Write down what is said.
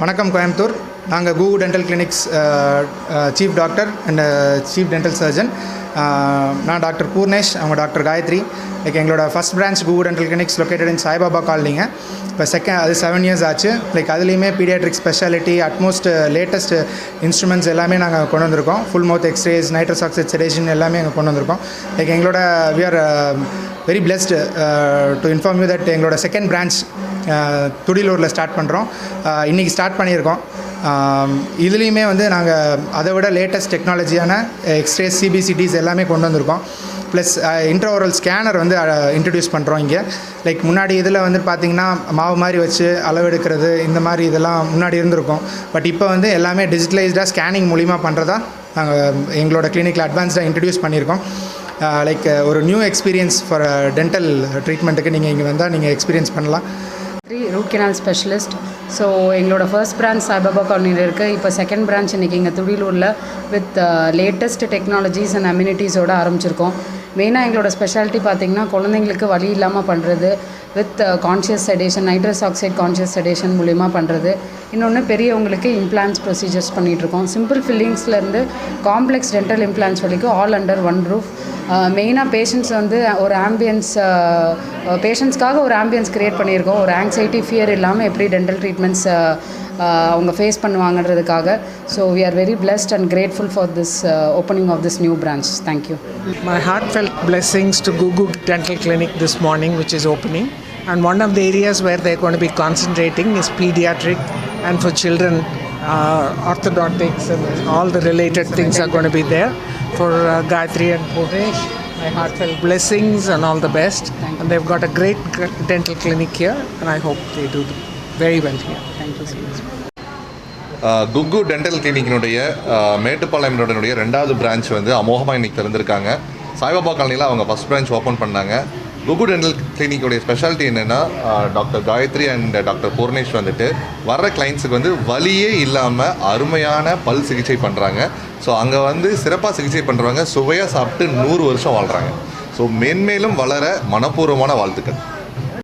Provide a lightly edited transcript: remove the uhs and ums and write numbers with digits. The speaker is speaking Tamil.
வணக்கம் கோயம்புத்தூர். நாங்கள் Kuku dental clinics chief doctor and chief dental surgeon. நான் டாக்டர் பூர்ணேஷ், அவங்க டாக்டர் காயத்ரி. லைக் எங்களோட first branch Kuku dental clinics located in Saibaba காலனிங்க. இப்போ அது 7 years ஆச்சு. லைக் அதுலேயுமே paediatric speciality, utmost latest instruments எல்லாமே நாங்கள் கொண்டு வந்திருக்கோம். Full mouth x-rays, nitrous oxide sedation எல்லாமே எங்கள் கொண்டு வந்திருக்கோம். லைக் எங்களோட we are very blessed to inform you that எங்களோட செகண்ட் பிரான்ச் துடிலூரில் ஸ்டார்ட் பண்ணுறோம். இன்றைக்கி ஸ்டார்ட் பண்ணியிருக்கோம். இதுலேயுமே நாங்கள் அதை விட லேட்டஸ்ட் டெக்னாலஜியான எக்ஸ்ரேஸ், சிபிசிடிஸ் எல்லாமே கொண்டு வந்திருக்கோம். ப்ளஸ் இன்ட்ராஓரல் ஸ்கேனர் இன்ட்ரடியூஸ் பண்ணுறோம் இங்கே. லைக் முன்னாடி இதில் பார்த்திங்கன்னா மாவு மாதிரி வச்சு அளவெடுக்கிறது, இந்த மாதிரி இதெல்லாம் முன்னாடி இருந்திருக்கும். பட் இப்போ எல்லாமே டிஜிட்டலைஸ்டாக ஸ்கேனிங் மூலிமா பண்ணுறதா நாங்கள் எங்களோட கிளினிக்கில் அட்வான்ஸ்டாக இன்ட்ரடியூஸ் பண்ணியிருக்கோம். லைக் ஒரு நியூ எக்ஸ்பீரியன்ஸ் ஃபார் டென்டல் ட்ரீட்மெண்ட்டுக்கு நீங்கள் இங்கே வந்தால் நீங்கள் எக்ஸ்பீரியன்ஸ் பண்ணலாம். Root canal specialist. ஸோ எங்களோட ஃபர்ஸ்ட் பிரான்ச் சாய்பாபா காலனியில் இருக்குது. இப்போ செகண்ட் பிரான்ச் இன்றைக்கி இங்கே துடிலூரில் வித் லேட்டஸ்ட் டெக்னாலஜிஸ் அண்ட் அம்யூனிட்டிஸோடு ஆரம்பிச்சிருக்கோம். மெயினாக எங்களோட ஸ்பெஷாலிட்டி பார்த்திங்கன்னா குழந்தைங்களுக்கு வலி இல்லாமல் பண்ணுறது, with conscious sedation, nitrous oxide conscious sedation மூலிமா பண்ணுறது. இன்னொன்று பெரியவங்களுக்கு இம்ப்ளான்ஸ் ப்ரொசீஜர்ஸ் பண்ணிகிட்ருக்கோம். சிம்பிள் ஃபில்லிங்ஸ்லேருந்து காம்ப்ளெக்ஸ் டென்டல் இம்ப்ளான்ஸ் வரைக்கும் ஆல் அண்டர் ஒன் ரூஃப். மெயினாக பேஷண்ட்ஸ் ஒரு ஆம்பியன்ஸ், பேஷண்ட்ஸ்க்காக ஒரு ஆம்பியன்ஸ் க்ரியேட் பண்ணியிருக்கோம். ஒரு ஆங்ஸைட்டி, ஃபியர் இல்லாமல் எப்படி டென்டல் ட்ரீட்மெண்ட்ஸ் அவங்க ஃபேஸ் பண்ணுவாங்கன்றதுக்காக. So we are very blessed and grateful for this opening of this new branch. Thank you. My heartfelt blessings to Gugu Dental Clinic this morning, which is opening. And one of the areas where they're going to be concentrating is pediatric, and for children, orthodontics and all the related things are going to be there. For Gayatri and Purnesh, my heartfelt blessings and all the best. And they've got a great dental clinic here, and I hope they do very well here. Thank you so much. Kuku dental கிளினிக்கினுடைய மேட்டுப்பாளையத்தினுடைய 2வது பிரான்ச் அமோகமாக இன்றைக்கி திறந்திருக்காங்க. சாய்பாபா காலனியில் அவங்க ஃபஸ்ட் பிரான்ச் ஓப்பன் பண்ணாங்க. குகு டென்டல் கிளினிக்குடைய ஸ்பெஷாலிட்டி என்னென்னா, doctor Gayatri and doctor Purnesh வர்ற கிளைண்ட்ஸுக்கு வலியே இல்லாமல் அருமையான பல் சிகிச்சை பண்ணுறாங்க. ஸோ அங்கே சிறப்பாக சிகிச்சை பண்ணுறவங்க சுவையாக சாப்பிட்டு 100 வருஷம் வாழ்கிறாங்க. ஸோ மென்மேலும் வளர மனப்பூர்வமான வாழ்த்துக்கள்.